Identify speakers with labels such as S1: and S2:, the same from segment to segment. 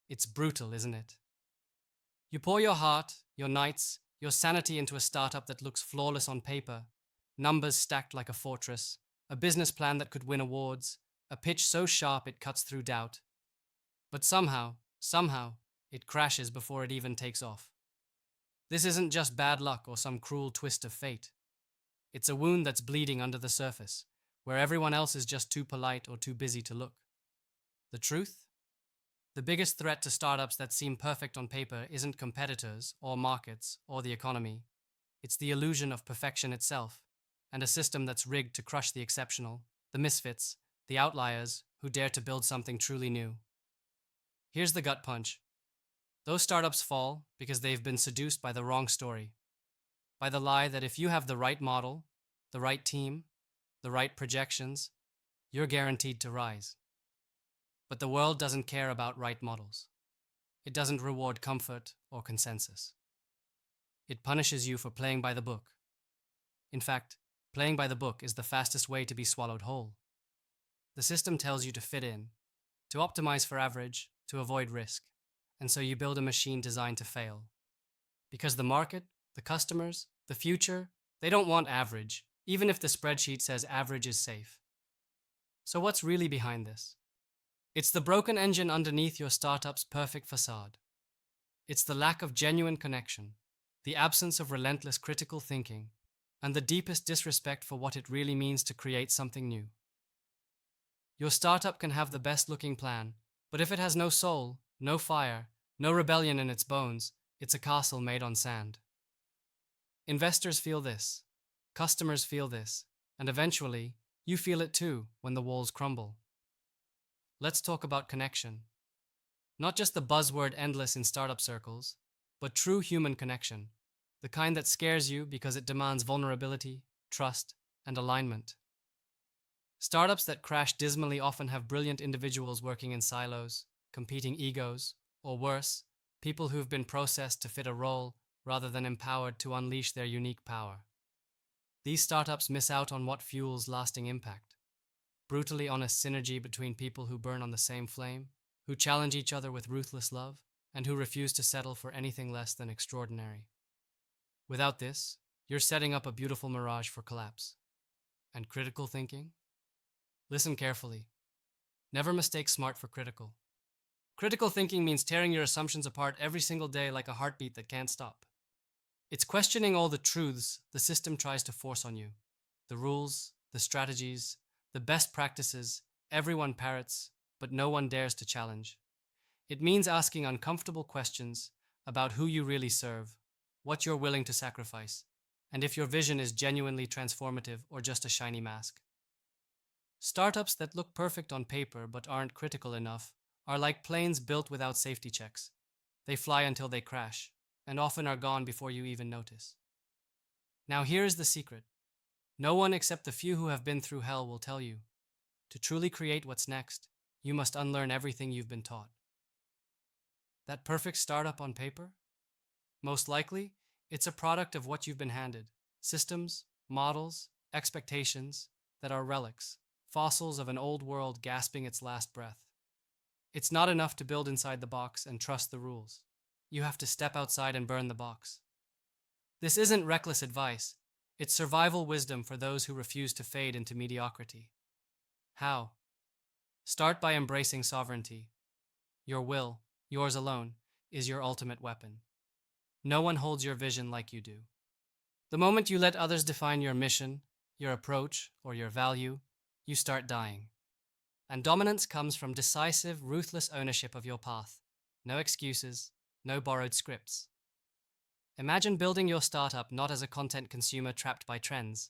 S1: It's brutal, isn't it? You pour your heart, your nights, your sanity into a startup that looks flawless on paper, numbers stacked like a fortress, a business plan that could win awards, a pitch so sharp it cuts through doubt. But somehow, it crashes before it even takes off. This isn't just bad luck or some cruel twist of fate. It's a wound that's bleeding under the surface, where everyone else is just too polite or too busy to look. The truth? The biggest threat to startups that seem perfect on paper isn't competitors or markets or the economy. It's the illusion of perfection itself, and a system that's rigged to crush the exceptional, the misfits, the outliers who dare to build something truly new. Here's the gut punch. Those startups fall because they've been seduced by the wrong story, by the lie that if you have the right model, the right team, the right projections, you're guaranteed to rise. But the world doesn't care about right models. It doesn't reward comfort or consensus. It punishes you for playing by the book. In fact, playing by the book is the fastest way to be swallowed whole. The system tells you to fit in, to optimize for average, to avoid risk, and so you build a machine designed to fail. Because the market, the customers, the future, they don't want average, even if the spreadsheet says average is safe. So what's really behind this? It's the broken engine underneath your startup's perfect facade. It's the lack of genuine connection, the absence of relentless critical thinking, and the deepest disrespect for what it really means to create something new. Your startup can have the best looking plan, but if it has no soul, no fire, no rebellion in its bones, it's a castle made on sand. Investors feel this, customers feel this, and eventually, you feel it too when the walls crumble. Let's talk about connection. Not just the buzzword endless in startup circles, but true human connection, the kind that scares you because it demands vulnerability, trust, and alignment. Startups that crash dismally often have brilliant individuals working in silos, competing egos, or worse, people who've been processed to fit a role rather than empowered to unleash their unique power. These startups miss out on what fuels lasting impact. Brutally honest synergy between people who burn on the same flame, who challenge each other with ruthless love, and who refuse to settle for anything less than extraordinary. Without this, you're setting up a beautiful mirage for collapse. And critical thinking? Listen carefully. Never mistake smart for critical. Critical thinking means tearing your assumptions apart every single day like a heartbeat that can't stop. It's questioning all the truths the system tries to force on you. The rules, the strategies, the best practices, everyone parrots, but no one dares to challenge. It means asking uncomfortable questions about who you really serve, what you're willing to sacrifice, and if your vision is genuinely transformative or just a shiny mask. Startups that look perfect on paper but aren't critical enough are like planes built without safety checks. They fly until they crash, and often are gone before you even notice. Now here is the secret. No one except the few who have been through hell will tell you. To truly create what's next, you must unlearn everything you've been taught. That perfect startup on paper? Most likely, it's a product of what you've been handed. Systems, models, expectations that are relics, fossils of an old world gasping its last breath. It's not enough to build inside the box and trust the rules. You have to step outside and burn the box. This isn't reckless advice. It's survival wisdom for those who refuse to fade into mediocrity. How? Start by embracing sovereignty. Your will, yours alone, is your ultimate weapon. No one holds your vision like you do. The moment you let others define your mission, your approach, or your value, you start dying. And dominance comes from decisive, ruthless ownership of your path. No excuses, no borrowed scripts. Imagine building your startup not as a content consumer trapped by trends,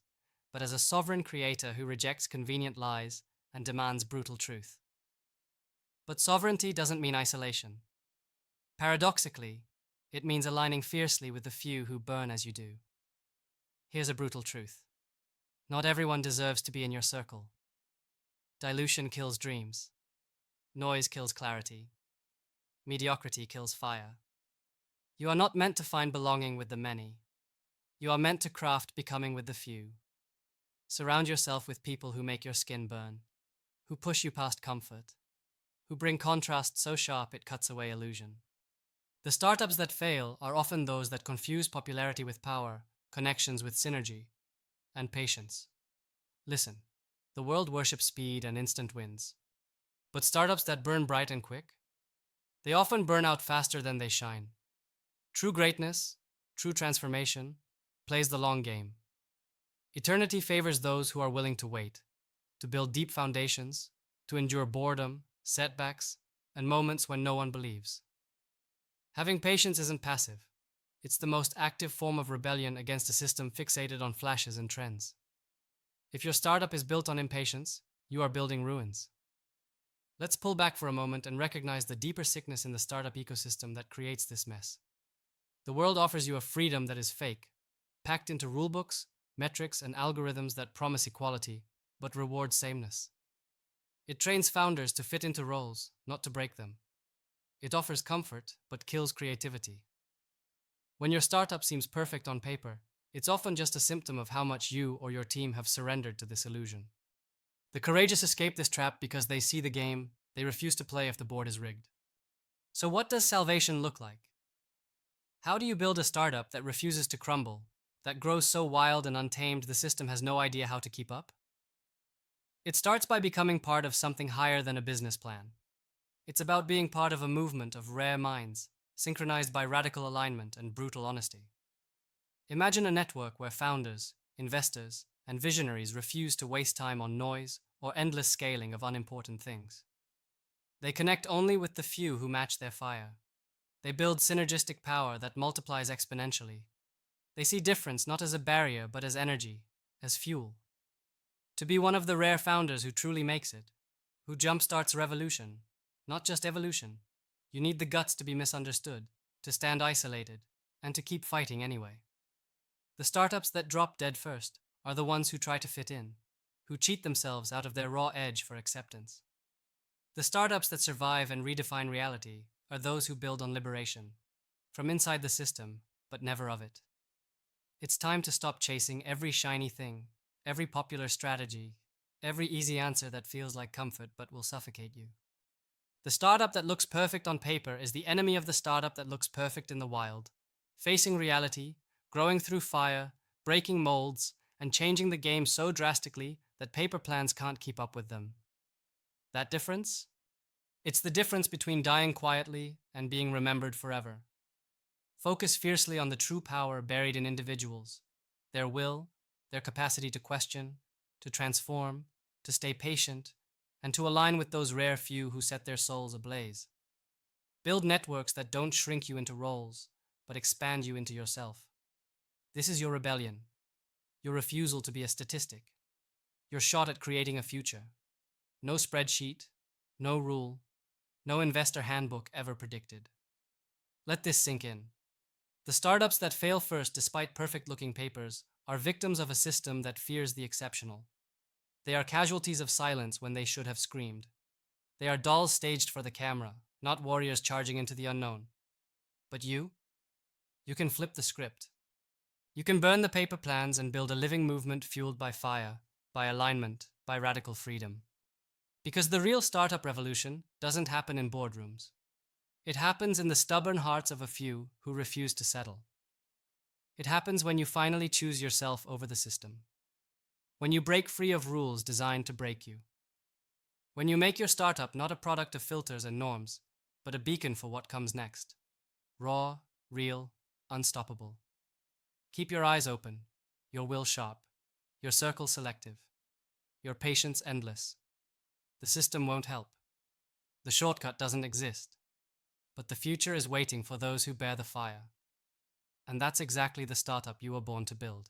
S1: but as a sovereign creator who rejects convenient lies and demands brutal truth. But sovereignty doesn't mean isolation. Paradoxically, it means aligning fiercely with the few who burn as you do. Here's a brutal truth. Not everyone deserves to be in your circle. Dilution kills dreams. Noise kills clarity. Mediocrity kills fire. You are not meant to find belonging with the many. You are meant to craft becoming with the few. Surround yourself with people who make your skin burn, who push you past comfort, who bring contrast so sharp it cuts away illusion. The startups that fail are often those that confuse popularity with power, connections with synergy, and patience. Listen, the world worships speed and instant wins. But startups that burn bright and quick, they often burn out faster than they shine. True greatness, true transformation, plays the long game. Eternity favors those who are willing to wait, to build deep foundations, to endure boredom, setbacks, and moments when no one believes. Having patience isn't passive. It's the most active form of rebellion against a system fixated on flashes and trends. If your startup is built on impatience, you are building ruins. Let's pull back for a moment and recognize the deeper sickness in the startup ecosystem that creates this mess. The world offers you a freedom that is fake, packed into rulebooks, metrics, and algorithms that promise equality, but reward sameness. It trains founders to fit into roles, not to break them. It offers comfort, but kills creativity. When your startup seems perfect on paper, it's often just a symptom of how much you or your team have surrendered to this illusion. The courageous escape this trap because they see the game, they refuse to play if the board is rigged. So what does salvation look like? How do you build a startup that refuses to crumble, that grows so wild and untamed the system has no idea how to keep up? It starts by becoming part of something higher than a business plan. It's about being part of a movement of rare minds, synchronized by radical alignment and brutal honesty. Imagine a network where founders, investors, and visionaries refuse to waste time on noise or endless scaling of unimportant things. They connect only with the few who match their fire. They build synergistic power that multiplies exponentially. They see difference not as a barrier but as energy, as fuel. To be one of the rare founders who truly makes it, who jumpstarts revolution, not just evolution, you need the guts to be misunderstood, to stand isolated, and to keep fighting anyway. The startups that drop dead first are the ones who try to fit in, who cheat themselves out of their raw edge for acceptance. The startups that survive and redefine reality are those who build on liberation, from inside the system, but never of it. It's time to stop chasing every shiny thing, every popular strategy, every easy answer that feels like comfort but will suffocate you. The startup that looks perfect on paper is the enemy of the startup that looks perfect in the wild, facing reality, growing through fire, breaking molds, and changing the game so drastically that paper plans can't keep up with them. That difference? It's the difference between dying quietly and being remembered forever. Focus fiercely on the true power buried in individuals, their will, their capacity to question, to transform, to stay patient, and to align with those rare few who set their souls ablaze. Build networks that don't shrink you into roles, but expand you into yourself. This is your rebellion, your refusal to be a statistic, your shot at creating a future. No spreadsheet, no rule, no investor handbook ever predicted. Let this sink in. The startups that fail first despite perfect-looking papers are victims of a system that fears the exceptional. They are casualties of silence when they should have screamed. They are dolls staged for the camera, not warriors charging into the unknown. But you can flip the script. You can burn the paper plans and build a living movement fueled by fire, by alignment, by radical freedom. Because the real startup revolution doesn't happen in boardrooms. It happens in the stubborn hearts of a few who refuse to settle. It happens when you finally choose yourself over the system. When you break free of rules designed to break you. When you make your startup not a product of filters and norms, but a beacon for what comes next. Raw, real, unstoppable. Keep your eyes open, your will sharp, your circle selective, your patience endless. The system won't help. The shortcut doesn't exist. But the future is waiting for those who bear the fire. And that's exactly the startup you were born to build.